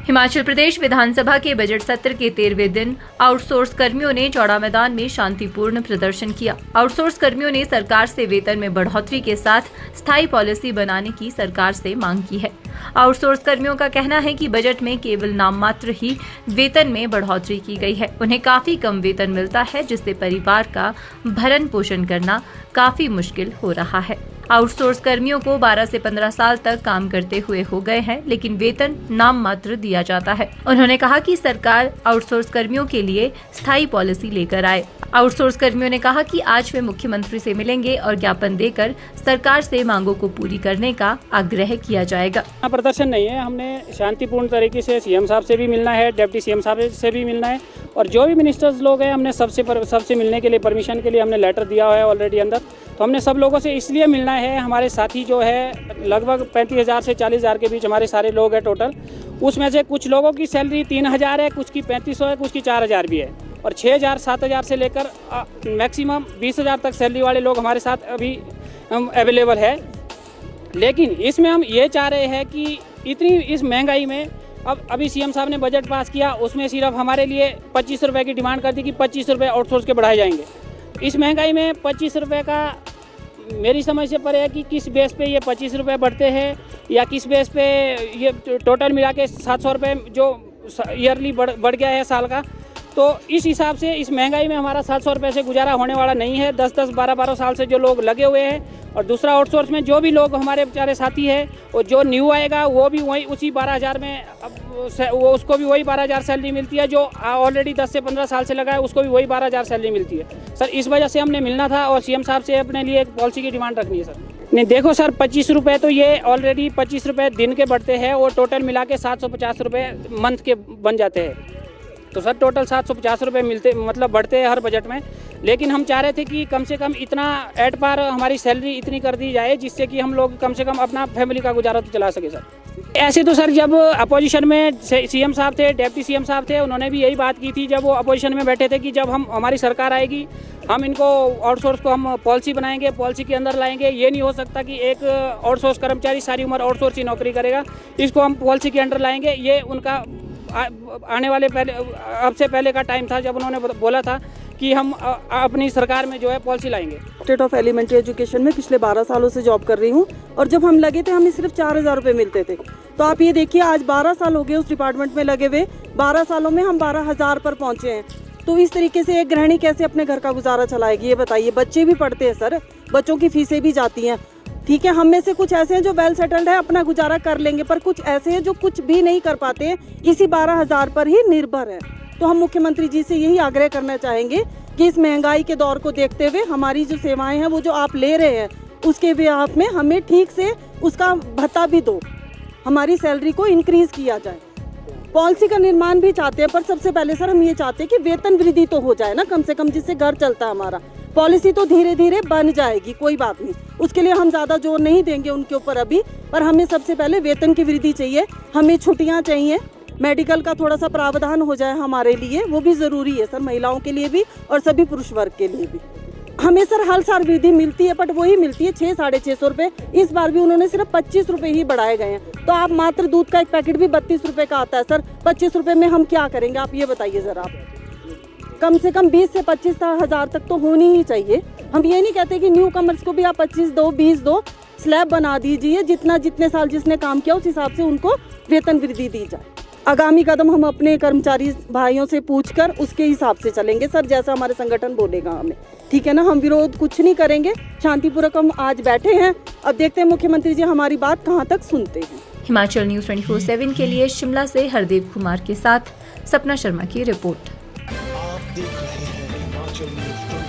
हिमाचल प्रदेश विधानसभा के बजट सत्र के 13वें दिन आउटसोर्स कर्मियों ने चौड़ा मैदान में शांतिपूर्ण प्रदर्शन किया। आउटसोर्स कर्मियों ने सरकार से वेतन में बढ़ोतरी के साथ स्थायी पॉलिसी बनाने की सरकार से मांग की है। आउटसोर्स कर्मियों का कहना है कि बजट में केवल नाम मात्र ही वेतन में बढ़ोतरी की गई है। उन्हें काफी कम वेतन मिलता है, जिससे परिवार का भरण पोषण करना काफी मुश्किल हो रहा है। आउटसोर्स कर्मियों को 12 से 15 साल तक काम करते हुए हो गए हैं, लेकिन वेतन नाम मात्र दिया जाता है। उन्होंने कहा कि सरकार आउटसोर्स कर्मियों के लिए स्थायी पॉलिसी लेकर आए। आउटसोर्स कर्मियों ने कहा कि आज वे मुख्यमंत्री से मिलेंगे और ज्ञापन देकर सरकार से मांगों को पूरी करने का आग्रह किया जाएगा। प्रदर्शन नहीं है, हमने शांतिपूर्ण तरीके से सीएम साहब से भी मिलना है, डिप्टी सीएम साहब से भी मिलना है और जो भी मिनिस्टर्स लोग हैं हमने सबसे मिलने के लिए परमिशन के लिए हमने लेटर दिया है ऑलरेडी अंदर। तो हमने सब लोगों से इसलिए मिलना है, हमारे साथी जो है लगभग 35,000 से 40,000 के बीच हमारे सारे लोग हैं टोटल। उसमें से कुछ लोगों की सैलरी 3,000 है, कुछ की 3,500 है, कुछ की 4,000 भी है और 6,000 7,000 से लेकर मैक्सिमम 20,000 तक सैलरी वाले लोग हमारे साथ अभी अवेलेबल है। लेकिन इसमें हम ये चाह रहे हैं कि इतनी इस महंगाई में अभी सीएम साहब ने बजट पास किया, उसमें सिर्फ हमारे लिए 25 रुपये की डिमांड कर दी कि 25 रुपये आउटसोर्स के बढ़ाए जाएंगे। इस महंगाई में 25 रुपये का मेरी समझ से परे है कि किस बेस पे ये 25 रुपये बढ़ते हैं या किस बेस पे ये टोटल मिला के 700 रुपये जो ईयरली बढ़ गया है साल का। तो इस हिसाब से इस महंगाई में हमारा 700 रुपये से गुजारा होने वाला नहीं है। 10-10 12-12 साल से जो लोग लगे हुए हैं और दूसरा आउटसोर्स में जो भी लोग हमारे बेचारे साथी हैं और जो न्यू आएगा वो भी वही उसी 12,000 में वो उसको भी वही 12,000 सैलरी मिलती है। जो ऑलरेडी 10 से 15 साल से लगा है उसको भी वही 12,000 सैलरी मिलती है। सर इस वजह से हमने मिलना था और सीएम साहब से अपने लिए एक पॉलिसी की डिमांड रखनी है। सर नहीं देखो सर 25 रुपये तो ये ऑलरेडी 25 रुपये दिन के बढ़ते हैं और टोटल मिला के 750 रुपये मंथ के बन जाते हैं। तो सर टोटल 750 रुपये मिलते मतलब बढ़ते हैं हर बजट में। लेकिन हम चाह रहे थे कि कम से कम इतना एट पार हमारी सैलरी इतनी कर दी जाए जिससे कि हम लोग कम से कम अपना फैमिली का गुजारा तो चला सके। सर ऐसे तो सर जब अपोजिशन में सीएम साहब थे, डिप्टी सीएम साहब थे, उन्होंने भी यही बात की थी जब वो अपोजिशन में बैठे थे कि जब हमारी सरकार आएगी हम इनको आउटसोर्स को हम पॉलिसी बनाएंगे, पॉलिसी के अंदर लाएंगे। ये नहीं हो सकता कि एक आउटसोर्स कर्मचारी सारी उम्र आउटसोर्स की नौकरी करेगा, इसको हम पॉलिसी के अंडर लाएंगे। ये उनका आने वाले अब से पहले का टाइम था जब उन्होंने बोला था कि हम अपनी सरकार में जो है पॉलिसी लाएंगे। स्टेट ऑफ एलिमेंट्री एजुकेशन में पिछले 12 सालों से जॉब कर रही हूँ और जब हम लगे थे हमें सिर्फ 4,000 रुपये मिलते थे। तो आप ये देखिए आज 12 साल हो गए उस डिपार्टमेंट में लगे हुए, 12 सालों में हम 12,000 पर पहुँचे हैं। तो इस तरीके से एक गृहिणी कैसे अपने घर का गुजारा चलाएगी ये बताइए। बच्चे भी पढ़ते हैं सर, बच्चों की फीसें भी जाती हैं। ठीक है, हम में से कुछ ऐसे हैं जो वेल सेटल्ड है, अपना गुजारा कर लेंगे, पर कुछ ऐसे हैं जो कुछ भी नहीं कर पाते हैं, इसी 12,000 पर ही निर्भर है। तो हम मुख्यमंत्री जी से यही आग्रह करना चाहेंगे कि इस महंगाई के दौर को देखते हुए हमारी जो सेवाएं हैं वो जो आप ले रहे हैं उसके बेहाफ में हमें ठीक से उसका भत्ता भी दो, हमारी सैलरी को इंक्रीज किया जाए। पॉलिसी का निर्माण भी चाहते हैं, पर सबसे पहले सर हम ये चाहते हैं कि वेतन वृद्धि तो हो जाए ना कम से कम, जिससे घर चलता है हमारा। पॉलिसी तो धीरे धीरे बन जाएगी, कोई बात नहीं, उसके लिए हम ज़्यादा जोर नहीं देंगे उनके ऊपर अभी, पर हमें सबसे पहले वेतन की वृद्धि चाहिए, हमें छुट्टियां चाहिए, मेडिकल का थोड़ा सा प्रावधान हो जाए हमारे लिए, वो भी ज़रूरी है सर, महिलाओं के लिए भी और सभी पुरुष वर्ग के लिए भी। हमें सर हर साल वृद्धि मिलती है, बट वही मिलती है 600-650 रुपये। इस बार भी उन्होंने सिर्फ 25 रुपये ही बढ़ाए गए हैं। तो आप मात्र दूध का एक पैकेट भी 32 रुपये का आता है सर, 25 रुपये में हम क्या करेंगे आप ये बताइए ज़रा। आप कम से कम 20 से 25 हज़ार तक तो होनी ही चाहिए। हम ये नहीं कहते कि न्यू कमर्स को भी आप 25 दो, 20 दो, स्लैब बना दीजिए, जितने साल जिसने काम किया उस हिसाब से उनको वेतन वृद्धि दी जाए। आगामी कदम हम अपने कर्मचारी भाइयों से पूछकर उसके हिसाब से चलेंगे सर, जैसा हमारे संगठन बोलेगा हमें, ठीक है ना। हम विरोध कुछ नहीं करेंगे, शांतिपूर्वक हम आज बैठे हैं। अब देखते हैं मुख्यमंत्री जी हमारी बात कहाँ तक सुनते हैं। हिमाचल न्यूज़ 24/7 के लिए शिमला से हरदेव कुमार के साथ सपना शर्मा की रिपोर्ट। आप देख रहे हैं हिमाचल न्यूज़